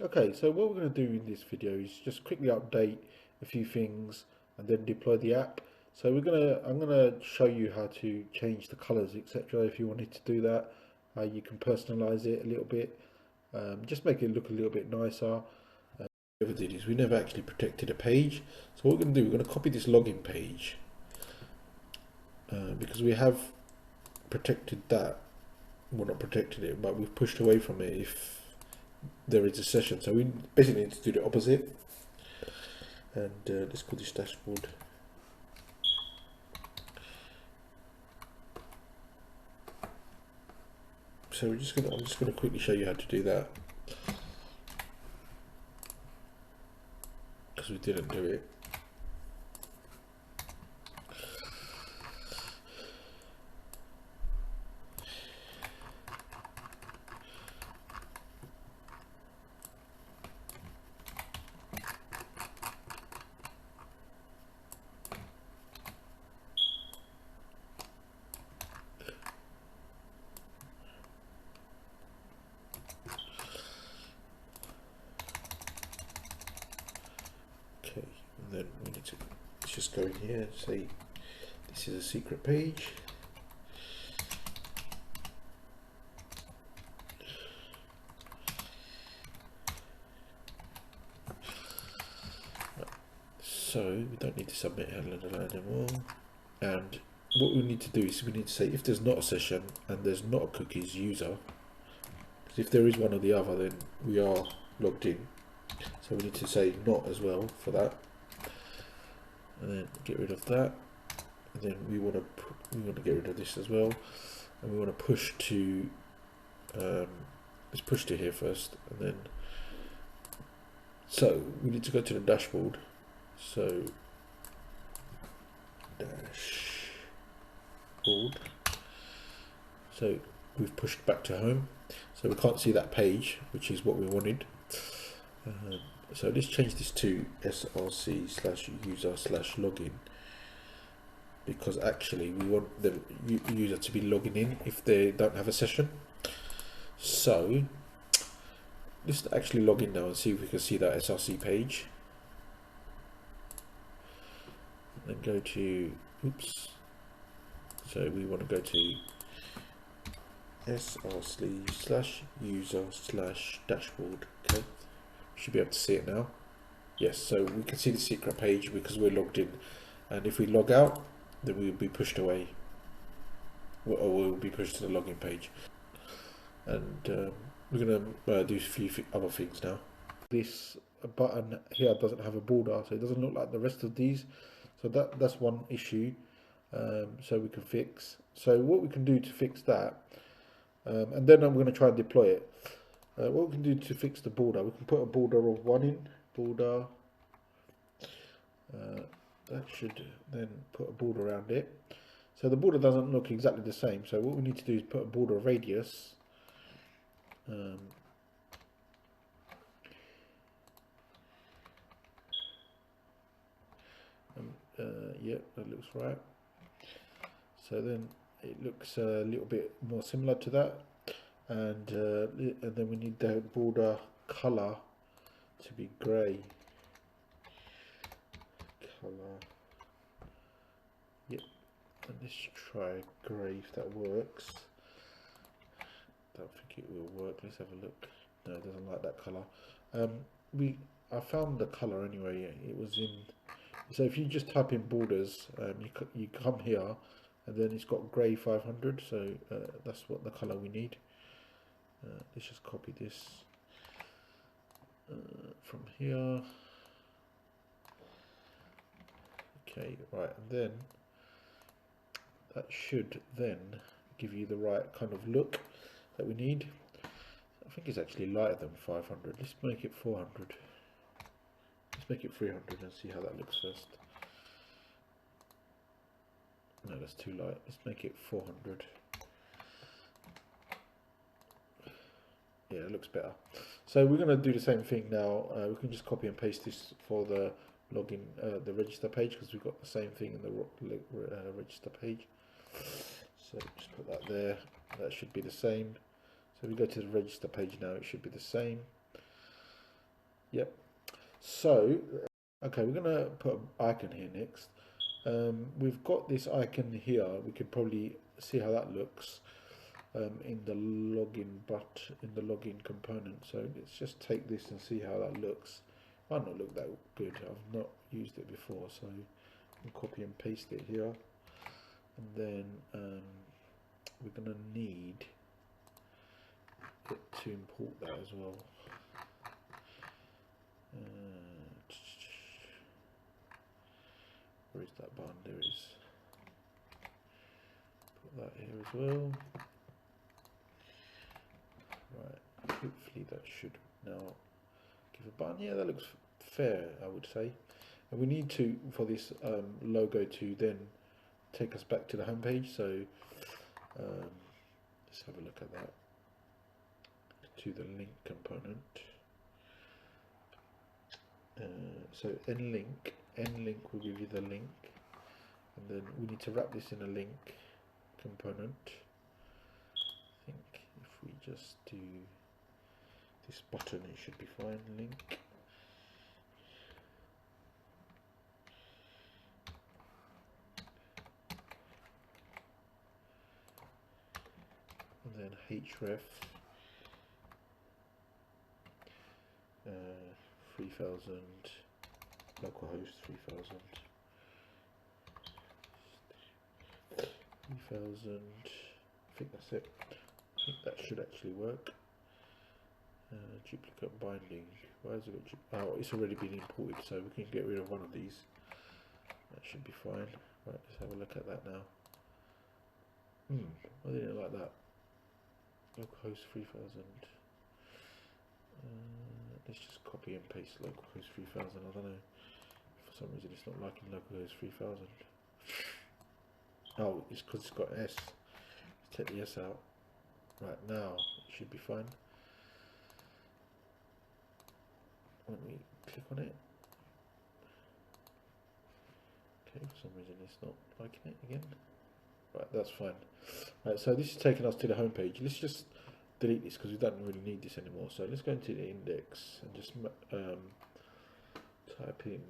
Okay, so what we're going to do in this video is just quickly update a few things and then deploy the app. So I'm gonna show you how to change the colors, etc. If you wanted to do that, you can personalize it a little bit, just make it look a little bit nicer. What we never did is we never actually protected a page. So what we're going to do, we're going to copy this login page because we have protected that. Well, not protected it, but we've pushed away from it if there is a session. So we basically need to do the opposite. And let's call this dashboard. So I'm just gonna quickly show you how to do that because we didn't do it. Okay, and then we need to just go in here and say this is a secret page. So we don't need to submit hello anymore. And what we need to do is we need to say if there's not a session and there's not a cookies user, because if there is one or the other, then we are logged in. So we need to say not as well for that, and then get rid of that. And then we want to get rid of this as well, and we want to push to let's push to here first, and then so we need to go to the dashboard. So dashboard. So we've pushed back to home, so we can't see that page, which is what we wanted. So let's change this to src/user/login, because actually we want the user to be logging in if they don't have a session. So let's actually log in now and see if we can see that src page. And then go to, oops, so we want to go to src/user/dashboard. Okay, should be able to see it now. Yes, so we can see the secret page because we're logged in, and if we log out, then we'll be pushed away, or we'll be pushed to the login page. And we're going to do a few other things now. This button here doesn't have a border, so it doesn't look like the rest of these. So that's one issue. So we can fix. So what we can do to fix that, and then I'm going to try and deploy it. What we can do to fix the border, we can put a border of 1 in, border, that should then put a border around it. So the border doesn't look exactly the same, so what we need to do is put a border radius. Yep, that looks right. So then it looks a little bit more similar to that. And then we need the border color to be grey. Color. Yep. And let's try grey if that works. Don't think it will work. Let's have a look. No, it doesn't like that color. I found the color anyway. It was in. So if you just type in borders, you come here, and then it's got grey 500. So that's what the color we need. Let's just copy this from here. Okay, right, and then that should then give you the right kind of look that we need. I think it's actually lighter than 500. Let's make it 400. Let's make it 300 and see how that looks first. No, that's too light. Let's make it 400. Yeah, it looks better. So we're going to do the same thing now. We can just copy and paste this for the login, the register page, because we've got the same thing in the register page. So just put that there. That should be the same. So if we go to the register page now, it should be the same. Yep. So, okay, we're gonna put an icon here next. We've got this icon here. We could probably see how that looks in the login component. So let's just take this and see how that looks. Might not look that good. I've not used it before, so I'll copy and paste it here. And then we're gonna need it to import that as well. Where is that button? There it is. Put that here as well. Right, hopefully that should now give a button. Yeah, that looks fair, I would say. And we need to, for this logo to then take us back to the home page. So let's have a look at that. To the link component. So nlink will give you the link, and then we need to wrap this in a link component. I think if we just do this button, it should be fine. Link. And then href 3000 localhost 3000 I think that's it. I think that should actually work. Duplicate binding. Why is it got oh, it's already been imported, so we can get rid of one of these. That should be fine. Right, let's have a look at that now. I didn't like that. Localhost 3000. Let's just copy and paste localhost 3000. I don't know. For some reason it's not liking localhost 3000. Oh, it's because it's got S. Let's take the S out. Right, now it should be fine. When we click on it. Okay, for some reason it's not liking it again. Right, that's fine. Right, so this is taking us to the home page. Let's just delete this because we don't really need this anymore. So let's go into the index and just type in,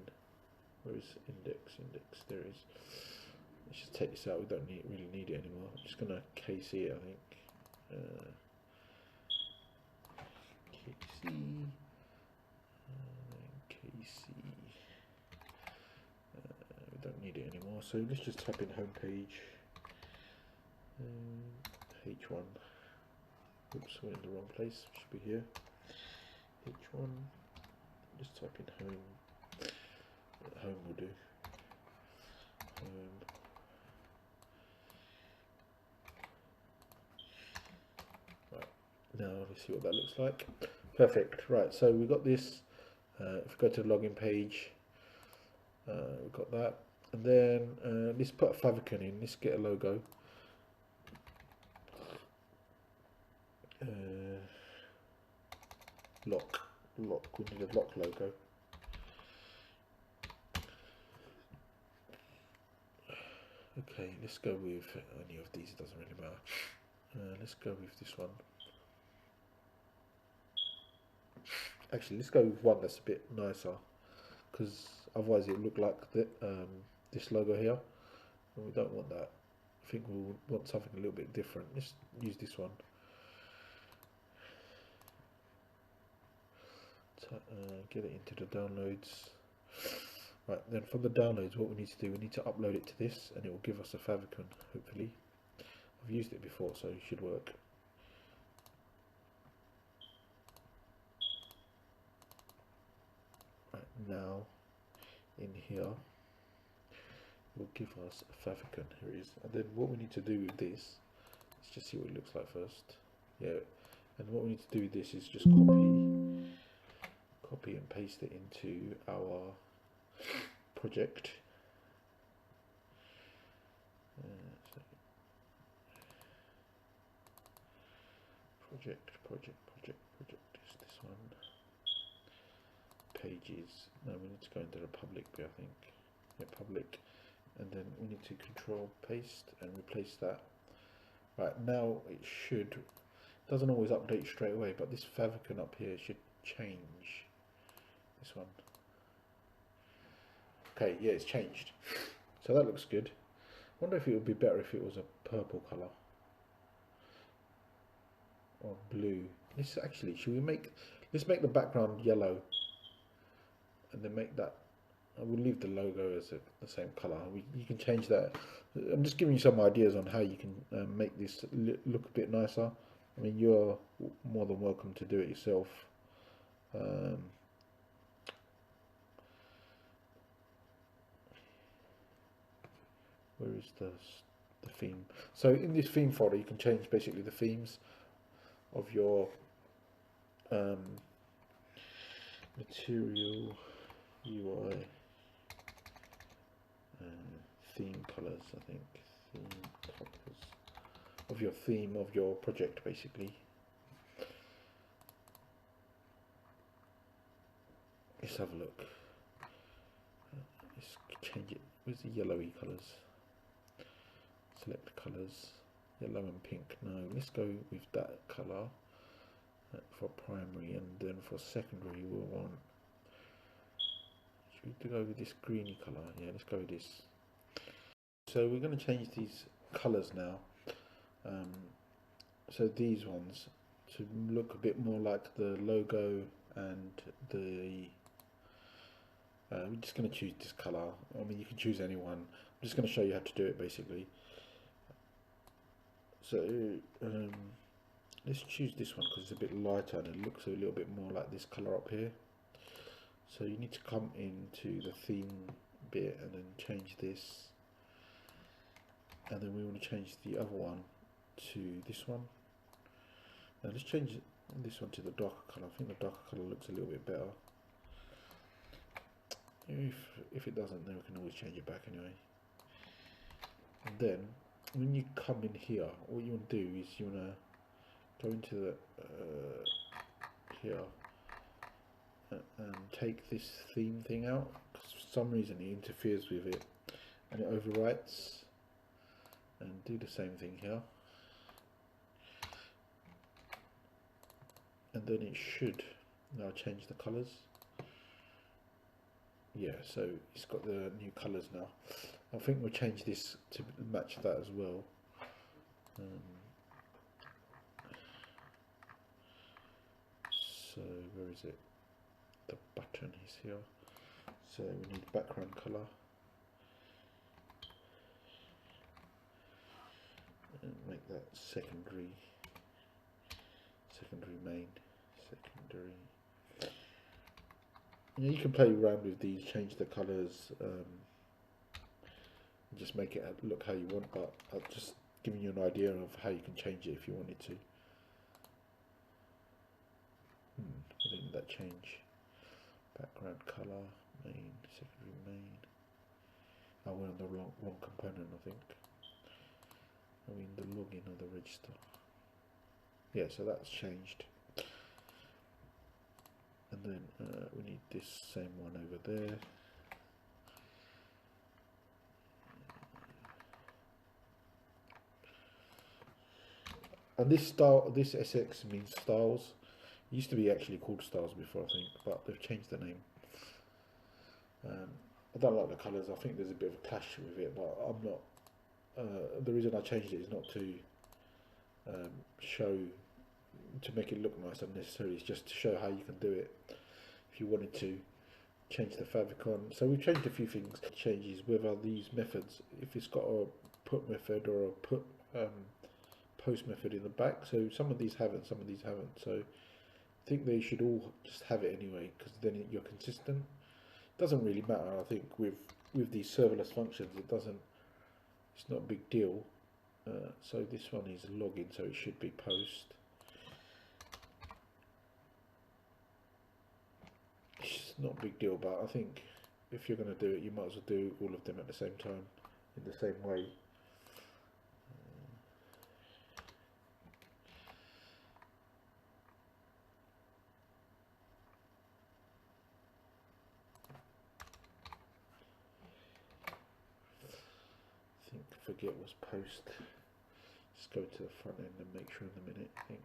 where is index? There it is. Let's just take this out. We don't really need it anymore. I'm just gonna KC it, I think. KC. KC. We don't need it anymore. So let's just type in home page. H1. Oops, we're in the wrong place. Should be here. H1. Just type in home. Home will do. Home. Right. Now let's see what that looks like. Perfect. Right. So we got this. If we go to the login page, we've got that. And then let's put a favicon in. Let's get a logo. Lock. We need a lock logo. Okay, let's go with any of these. It doesn't really matter. Let's go with this one. Actually, let's go with one that's a bit nicer, because otherwise it will look like this logo here, and we don't want that. I think we'll want something a little bit different. Let's use this one. Get it into the downloads. Right, then from the downloads, what we need to do, we need to upload it to this, and it will give us a favicon, hopefully. I've used it before, so it should work. Right, now, in here, it will give us a favicon. Here it is. And then what we need to do with this, let's just see what it looks like first. Yeah, and what we need to do with this is just copy and paste it into our project. Project is this one. Pages. No, we need to go into the public bit, I think. Yeah, public. And then we need to control paste and replace that. Right, now it doesn't always update straight away, but this favicon up here should change. this one. Okay, yeah, it's changed. So that looks good. I wonder if it would be better if it was a purple colour. Or blue. Let's actually, let's make the background yellow. And then make that, I will leave the logo as the same colour. You can change that. I'm just giving you some ideas on how you can make this look a bit nicer. I mean, you're more than welcome to do it yourself. Where is the theme? So in this theme folder, you can change basically the themes of your material, UI, theme colors. I think theme colors of your theme of your project, basically. Let's have a look. Let's change it. Where's the yellowy colors? Select colors, yellow and pink. No, let's go with that color for primary, and then for secondary we'll want, should we go with this greeny color? Yeah, let's go with this. So we're going to change these colors now. So these ones to look a bit more like the logo, and the we're just going to choose this color. I mean, you can choose any one. I'm just going to show you how to do it basically. So let's choose this one because it's a bit lighter and it looks a little bit more like this color up here. So you need to come into the theme bit and then change this, and then we want to change the other one to this one. Now let's change this one to the darker color. I think the darker color looks a little bit better. If it doesn't, then we can always change it back anyway. And then when you come in here, what you want to do is you want to go into the here and take this theme thing out, because for some reason it interferes with it and it overwrites, and do the same thing here, and then it should now change the colors. Yeah, so it's got the new colors now. I think we'll change this to match that as well. So where is it? The button is here. So we need background color, and make that secondary main, secondary. You can play around with these, change the colors, just make it look how you want, but I'm just giving you an idea of how you can change it if you wanted to. Why didn't that change? Background color, main, secondary main. I went on the wrong component, I think. I mean the login or the register. Yeah, so that's changed. And then we need this same one over there. And this style, this SX means styles. It used to be actually called styles before, I think, but they've changed the name. I don't like the colours. I think there's a bit of a clash with it, but I'm not. The reason I changed it is not to to make it look nice unnecessarily. It's just to show how you can do it if you wanted to change the favicon. So we've changed a few things. Changes whether these methods, if it's got a put method or a put post method in the back. So some of these haven't, some of these haven't. So I think they should all just have it anyway, because then you're consistent. It doesn't really matter. I think with these serverless functions, it's not a big deal. So this one is login, so it should be post. It's not a big deal, but I think if you're going to do it, you might as well do all of them at the same time in the same way. I think forget was post. Let's go to the front end and make sure in a minute. I think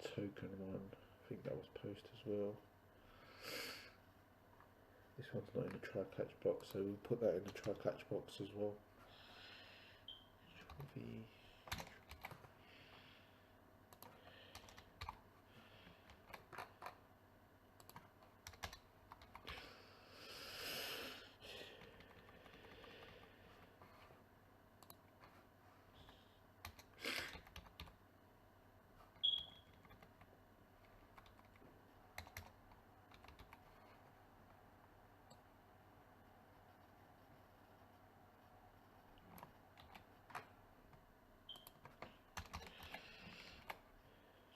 the token one, I think that was post as well. This one's not in the try catch box, so we'll put that in the try catch box as well.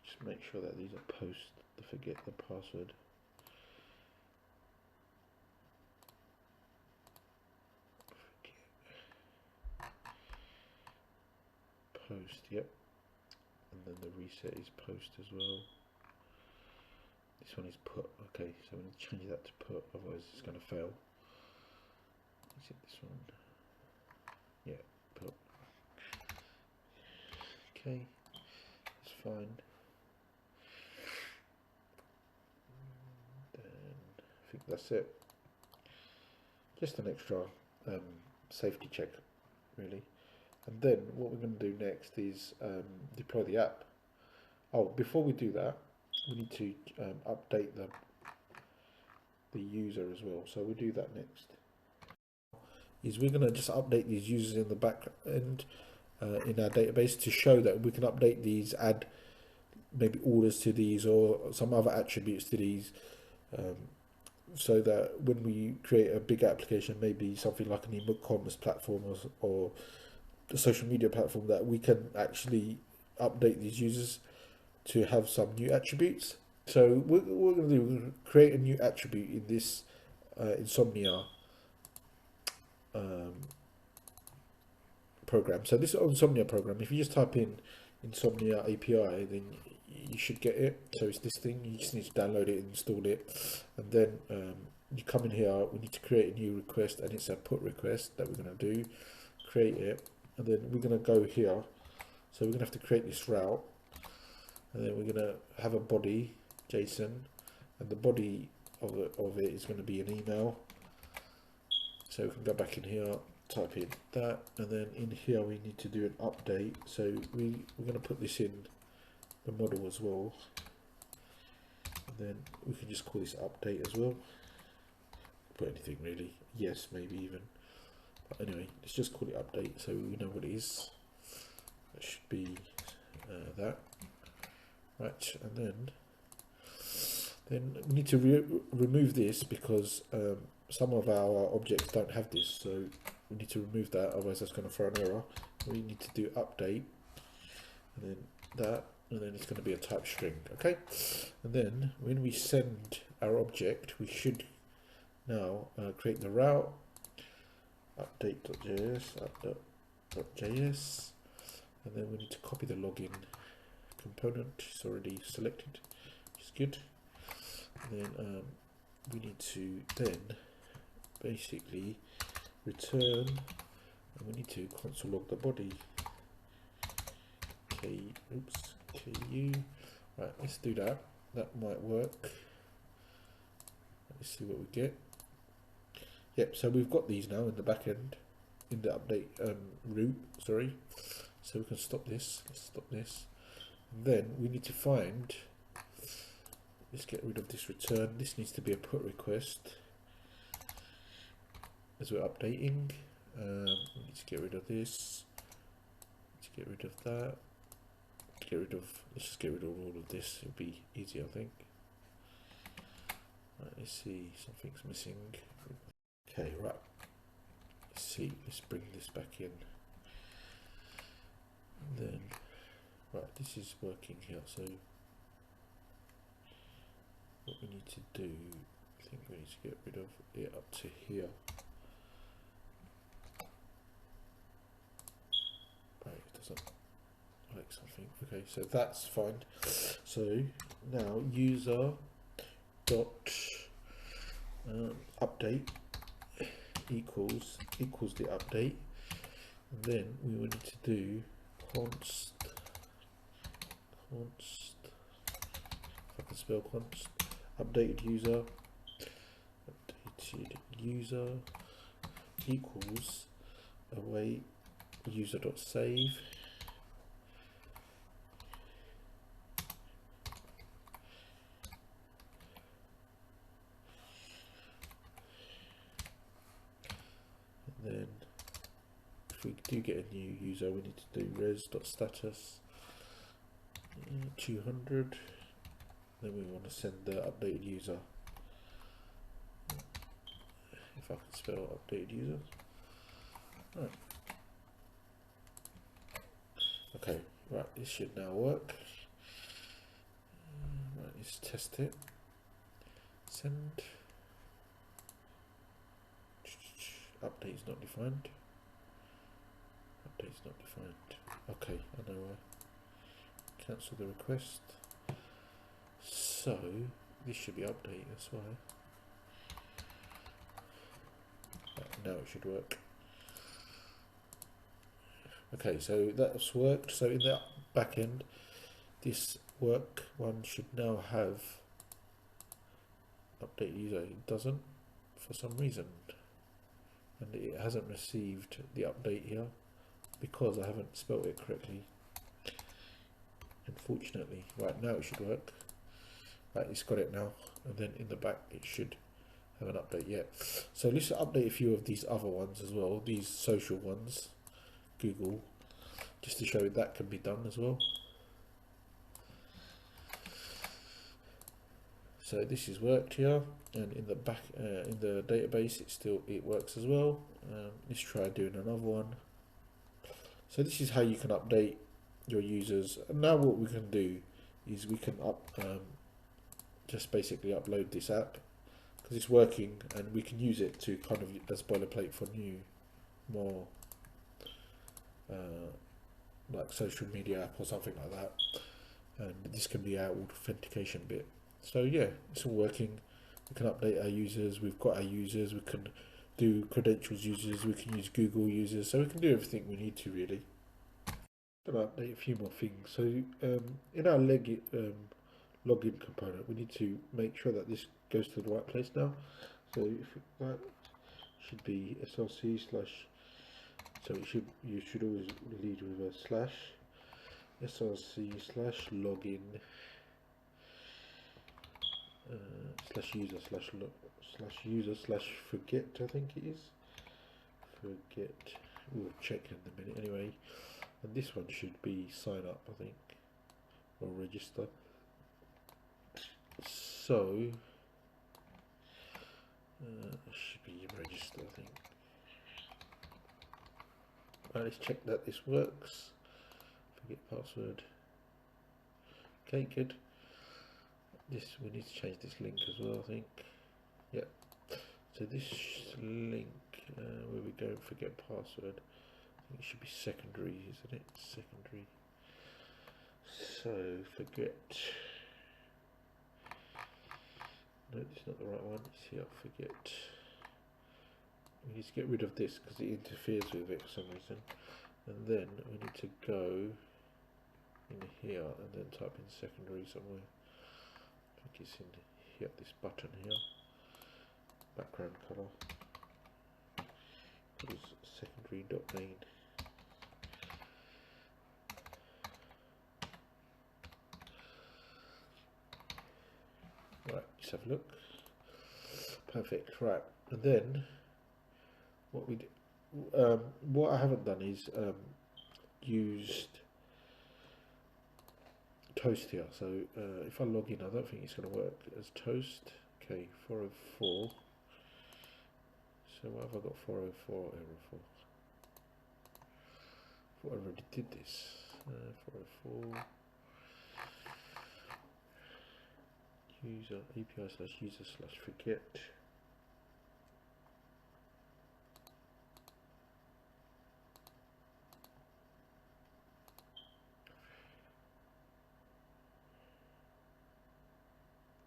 Just make sure that these are post to forget the password. Post, yep. And then the reset is post as well. This one is put. Okay, so we need to change that to put, otherwise it's going to fail. Is it this one? Yeah, put. Okay, that's fine. Then I think that's it. Just an extra safety check, really. And then what we're going to do next is deploy the app. Oh, before we do that, we need to update the user as well. So we'll do that next. Is we're going to just update these users in the back end in our database to show that we can update these, add maybe orders to these or some other attributes to these, so that when we create a big application, maybe something like an e-commerce platform or a social media platform, that we can actually update these users to have some new attributes. So what we're going to do, we're going to create a new attribute in this Insomnia program. So this Insomnia program, if you just type in Insomnia API, then you should get it. So it's this thing, you just need to download it, install it, and then you come in here, we need to create a new request, and it's a put request that we're going to do, create it, and then we're going to go here. So we're going to have to create this route, and then we're going to have a body JSON, and the body of it is going to be an email. So we can go back in here, type in that, and then in here we need to do an update. So we're going to put this in the model as well, and then we can just call this update as well. Put anything really, yes, maybe even. But anyway, let's just call it update so we know what it is. That should be that. Right, and then we need to remove this because some of our objects don't have this, so we need to remove that, otherwise that's going to throw an error. We need to do update, and then that, and then it's going to be a type string. Okay, and then when we send our object, we should now create the route, update.js, update.js, and then we need to copy the login component. It's already selected, which is good. And then we need to then basically return, and we need to console log the body. KU. Right, let's do that. That might work. Let's see what we get. Yep, so we've got these now in the back end, in the update route, sorry. So we can stop this, let's stop this. And then we need to find, let's get rid of this return. This needs to be a put request as we're updating. We need to get rid of this. Let's get rid of that. Let's just get rid of all of this. It'll be easy, I think. Right, let's see, something's missing. Okay, right. Let's see. Let's bring this back in. And then, right, this is working here. So what we need to do, I think we need to get rid of it up to here. Right, it doesn't like something. Okay, so that's fine. So now user dot update equals the update, and then we will need to do const, if I can spell const, updated user, updated updated user equals await user.save. And then if we do get a new user, we need to do res.status 200. Then we want to send the updated user. If I can spell updated user. Right. Okay, right, this should now work. Right, let's test it. Send. Update is not defined. Update is not defined. Okay, I know why. Cancel the request. So this should be update, that's why. Right, now it should work. Okay, so that's worked. So in the back end, this work one should now have update user. It doesn't for some reason, and it hasn't received the update here because I haven't spelled it correctly, unfortunately. Right, now it should work. Right, it's got it now, and then in the back it should have an update yet. So let's update a few of these other ones as well, these social ones, Google, just to show that can be done as well. So this is worked here, and in the back in the database it works as well. Let's try doing another one. So this is how you can update your users. And now what we can do is we can just basically upload this app because it's working, and we can use it to kind of as boilerplate for new, more like social media app or something like that. And this can be our authentication bit. So yeah, it's all working. We can update our users. We've got our users. We can do credentials users. We can use Google users. So we can do everything we need to really. I'm going to update a few more things. So in our login component, we need to make sure that this goes to the right place now. So if that should be slc slash. So you should always lead with a slash src slash login slash user slash forget, I think it is. Forget. We'll check in a minute anyway. And this one should be sign up, I think, or register. So should be register, I think. Right, let's check that this works. Forget password. Okay, good. This, we need to change this link as well, I think. Yeah. So this link, where we go forget password, I think it should be secondary, isn't it? Secondary. So forget. No, it's not the right one. It's here. Forget. We need to get rid of this because it interferes with it for some reason. And then we need to go in here and then type in secondary somewhere. I think it's in here, this button here. Background color. Is secondary domain. Right, let's have a look. Perfect. Right, and then what we do, what I haven't done is used Toast here. So if I log in, I don't think it's going to work as Toast. Okay, 404. So what have I got? 404 error for? I thought I already did this. 404 user API slash user slash forget.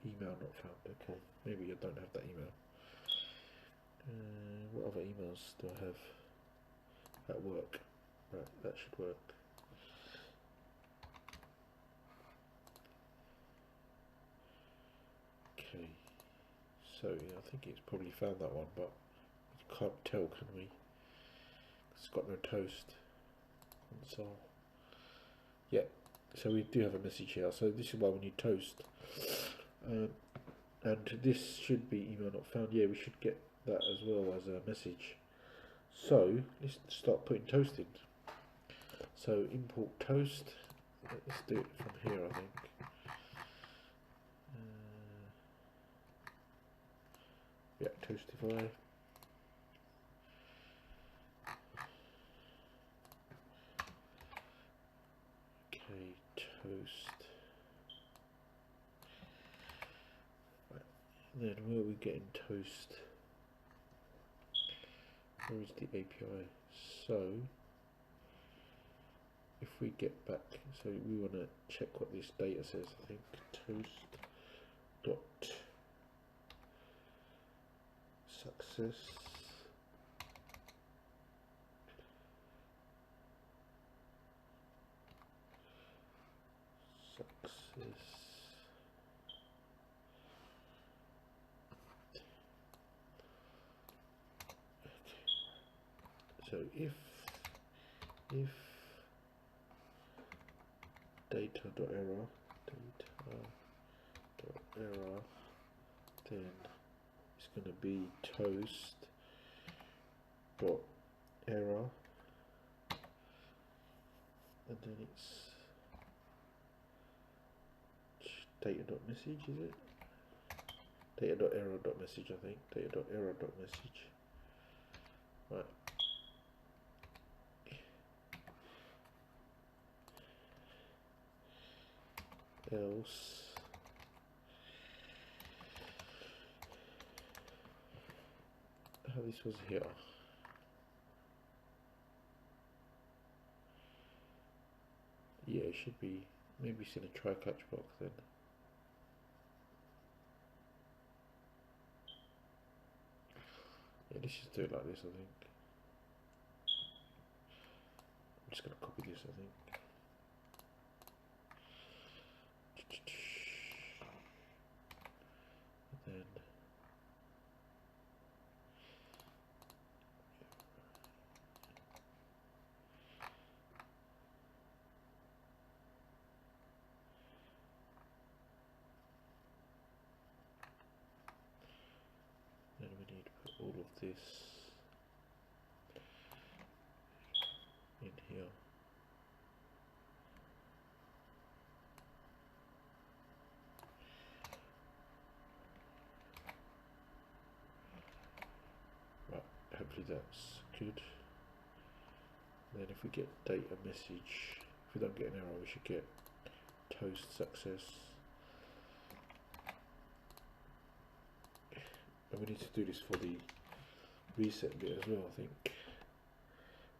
Email not found. Okay, maybe you don't have that email. What other emails do I have at work? Right, that should work. Okay, So yeah, I think it's probably found that one, but we can't tell, can we? It's got no toast. Console. Yeah, so we do have a message here. So this is why we need toast. And this should be email not found. Yeah, we should get that as well as a message. So let's start putting toast in. So import toast. Let's do it from here, I think. Yeah, toastify. Okay, toast. Right. And then where are we getting toast? Where is the API? So if we get back, so we want to check what this data says. I think toast dot success so if data.error then it's going to be toast dot error, and then it's data.message, is it? Data.error.message, I think. Data.error.message. Right. Else this was here. Yeah, it should be. Maybe it's in a try catch box then. Yeah, let's just do it like this, I think. I'm just going to copy this, I think. And then we need to put all of this in here. Right, hopefully that's good. Then if we get data message, if we don't get an error, we should get toast success. And we need to do this for the reset bit as well, I think.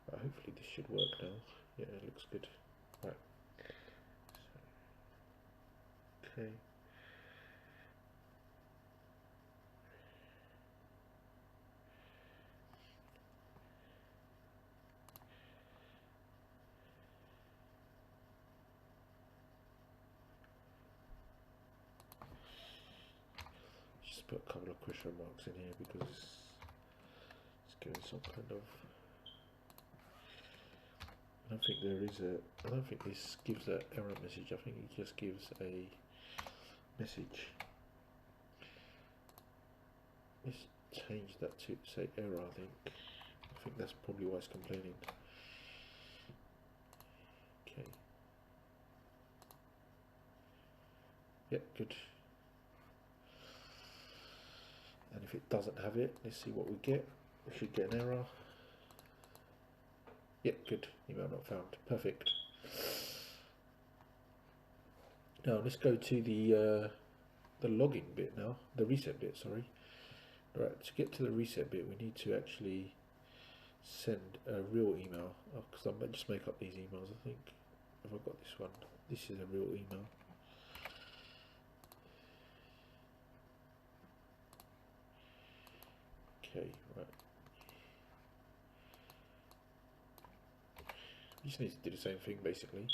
But hopefully this should work now. Yeah, it looks good. Right. So, okay. Just put a couple of question marks in here because it's giving some kind of. I don't think there is a. I don't think this gives an error message. I think it just gives a message. Let's change that to say error. I think that's probably why it's complaining. Okay. Yep, good. And if it doesn't have it, let's see what we get. We should get an error. Yep, good. Email not found. Perfect. Now let's go to the login bit now. The reset bit, sorry. Right, to get to the reset bit, we need to actually send a real email. Because I might just make up these emails, I think. Have I got this one? This is a real email. Okay, right. You just need to do the same thing basically.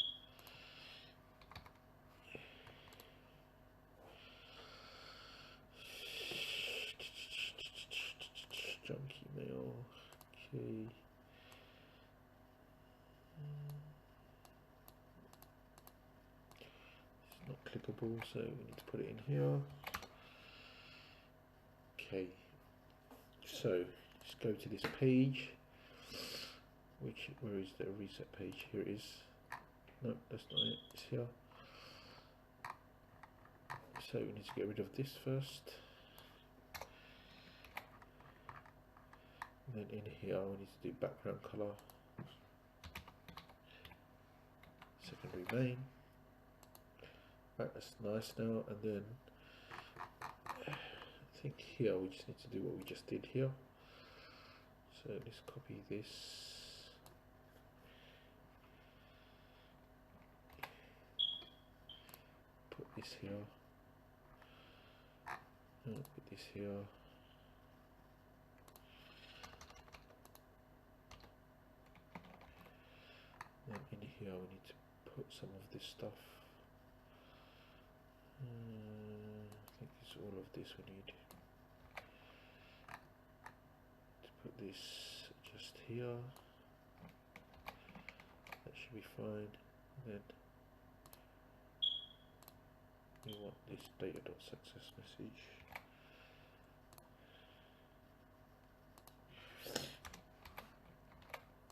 Okay. It's not clickable, so we need to put it in here. Okay. So just go to this page. Where is the reset page? Here it is. No, that's not it. It's here. So we need to get rid of this first. And then in here we need to do background color. Secondary main. Right, that's nice now. And then I think here we just need to do what we just did here. So let's copy this. Put this here. Put this here. Then in here we need to put some of this stuff. I think it's all of this we need. To put this just here. That should be fine. Then we want this data.success message.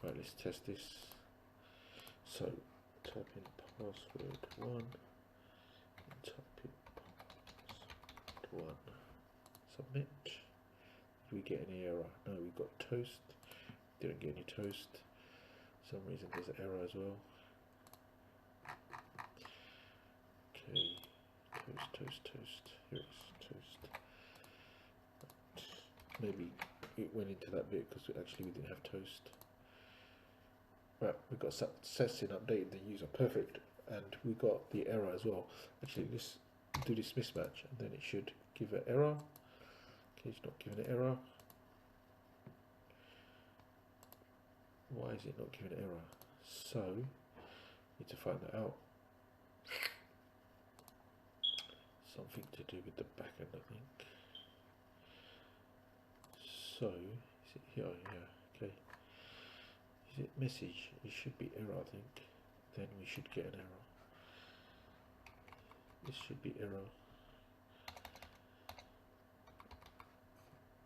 Right, let's test this. So type in password 1 and type in password 1. Submit. Did we get any error? No, we got toast. Didn't get any toast. For some reason there's an error as well. Okay, toast. Here it is, toast. Maybe it went into that bit because we didn't have toast. Right, we got success in updating the user, perfect, and we got the error as well. Actually, let's do this mismatch, and then it should give an error. Okay, it's not giving an error. Why is it not giving an error? So, need to find that out. Something to do with the backend, I think. So, is it here? Yeah, okay. Is it message? It should be error, I think. Then we should get an error. This should be error.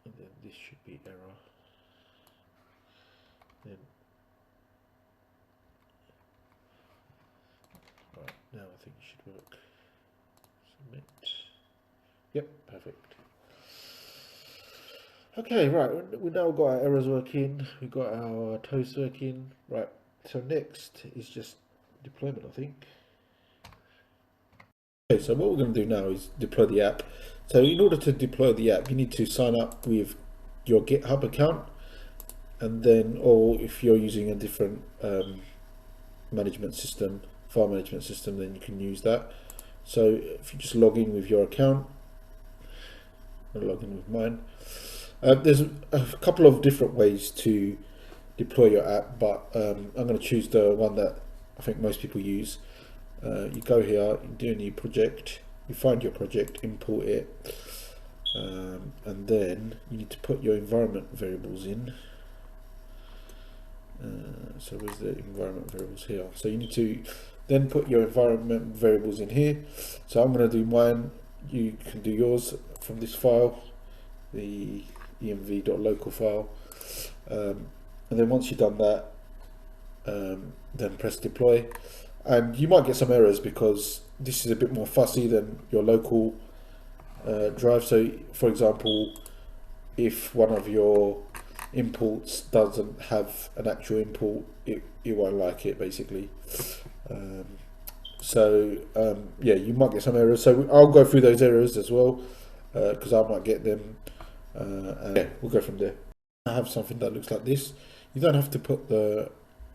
And then this should be error. Then right, now I think it should work. Submit. Yep, perfect. Okay, right, we now got our errors working, we got our toast working. Right, so next is just deployment, I think. Okay, so what we're going to do now is deploy the app. So in order to deploy the app, you need to sign up with your GitHub account, and then, or if you're using a different management system, file management system, then you can use that. So if you just log in with your account, I'll log in with mine. There's a couple of different ways to deploy your app, but I'm going to choose the one that I think most people use. You go here, you do a new project, you find your project, import it, and then you need to put your environment variables in. So where's the environment variables here? So you need to then put your environment variables in here. So I'm going to do mine, you can do yours from this file, the env.local file, and then once you've done that, then press deploy. And you might get some errors because this is a bit more fussy than your local drive. So for example, if one of your imports doesn't have an actual import, it won't like it basically. Yeah, you might get some errors, so I'll go through those errors as well, because I might get them, and yeah, we'll go from there. I have something that looks like this. You don't have to put the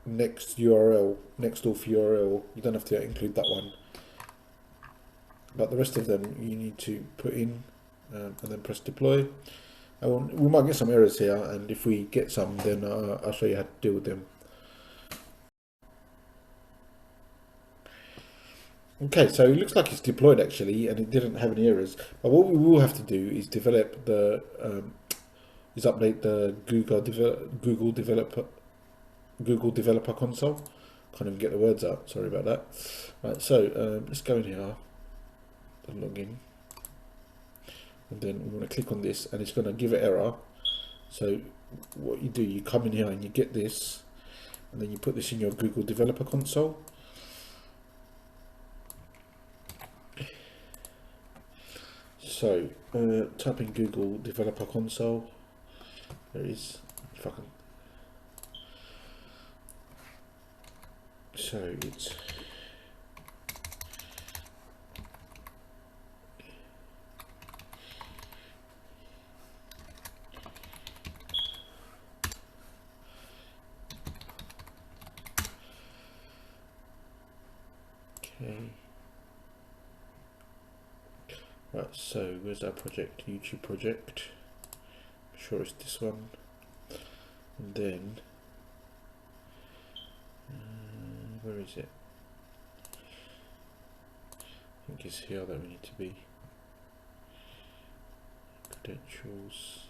next URL, Next-Auth URL, you don't have to include that one, but the rest of them you need to put in, and then press deploy. We might get some errors here, and if we get some, then I'll show you how to deal with them. Okay, so it looks like it's deployed actually, and it didn't have any errors. But what we will have to do is develop the is update the Google Developer Console. Can't even get the words out. Sorry about that. Right, so let's go in here and log in, and then we want to click on this, and it's going to give an error. So what you do, you come in here and you get this, and then you put this in your Google Developer Console. So type in Google Developer Console. There it is. So it's okay. Right, so where's our project? YouTube project. I'm sure it's this one. And then where is it? I think it's here that we need to be. Credentials.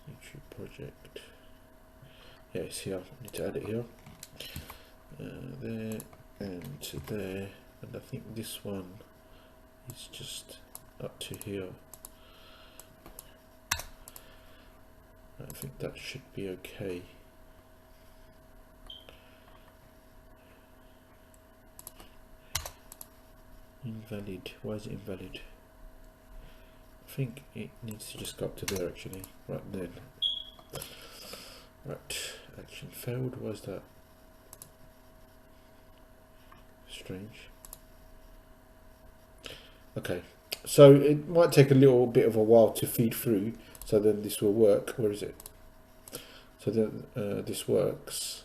YouTube project. Yeah, it's here. I need to add it here. There and to there. And I think this one is just up to here. I think that should be okay. Invalid. Why is it invalid? I think it needs to just go up to there actually. Right then. Right. Action failed. Why is that? Strange. Okay. So it might take a little bit of a while to feed through. So then this will work. Where is it? So then this works.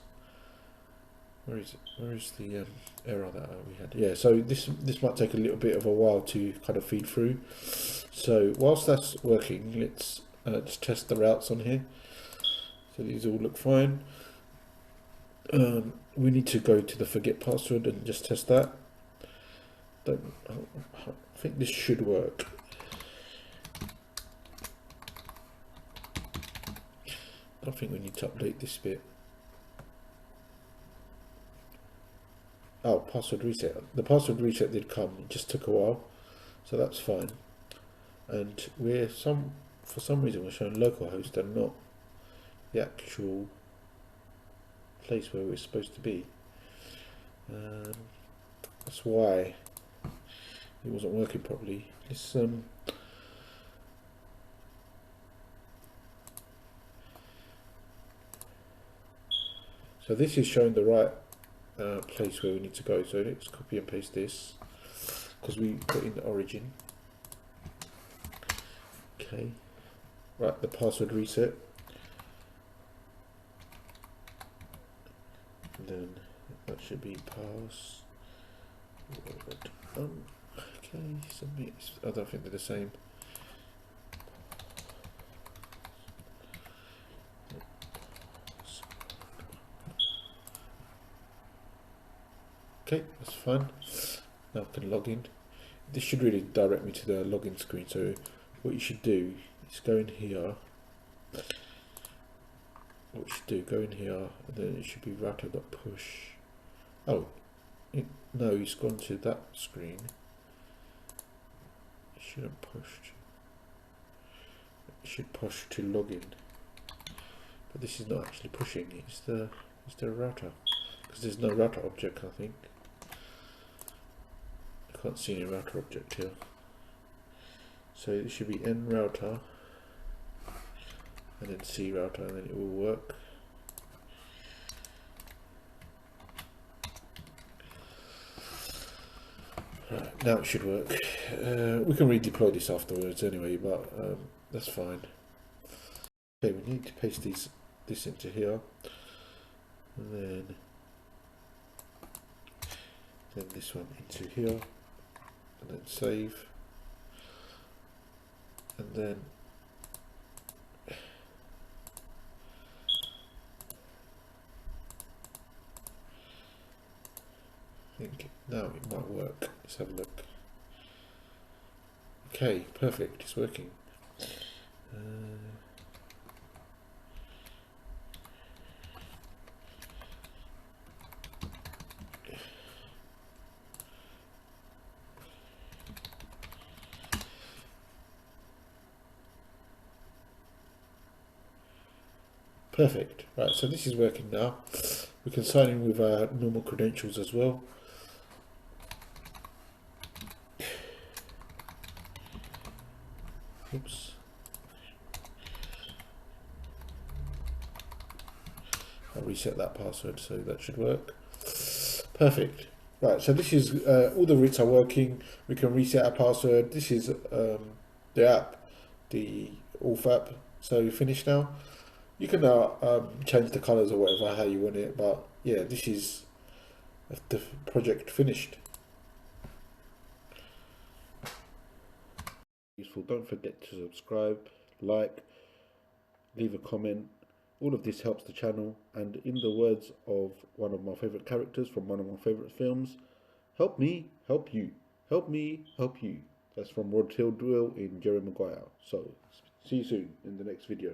Where is it? Where is the error that we had? Yeah, so this might take a little bit of a while to kind of feed through. So whilst that's working, let's just test the routes on here. So these all look fine. We need to go to the forget password and just test that. I think this should work. I think we need to update this bit. Oh, password reset. The password reset did come. It just took a while, so that's fine. And for some reason we're showing localhost and not the actual place where we're supposed to be. That's why it wasn't working properly. Let's so this is showing the right place where we need to go. So let's copy and paste this because we put in the origin. Okay, right, the password reset, and then that should be password. Okay, submit. I don't think they're the same. Okay, that's fine. Now I can log in. This should really direct me to the login screen. So what you should do is go in here. What you should do, go in here, and then it should be router.push. Oh, no, it's gone to that screen. It shouldn't push. It should push to login. But this is not actually pushing. It's the router, because there's no router object. I think I can't see any router object here. So it should be n router and then c router, and then it will work. Right, now it should work. We can redeploy this afterwards anyway, but that's fine. Okay, we need to paste this into here, and then this one into here, and then save, and then I think now it might work. Let's have a look. Okay, perfect, it's working. Perfect. Right, so this is working now. We can sign in with our normal credentials as well. Oops. I'll reset that password, so that should work. Perfect. Right, so this is all the routes are working. We can reset our password. This is the app, the Auth app. So you're finished now. You can now change the colors or whatever, how you want it. But yeah, this is the project finished. Useful. Don't forget to subscribe, like, leave a comment. All of this helps the channel, and in the words of one of my favorite characters from one of my favorite films, help me, help you. Help me, help you. That's from Tidwell in Jerry McGuire. So, see you soon in the next video.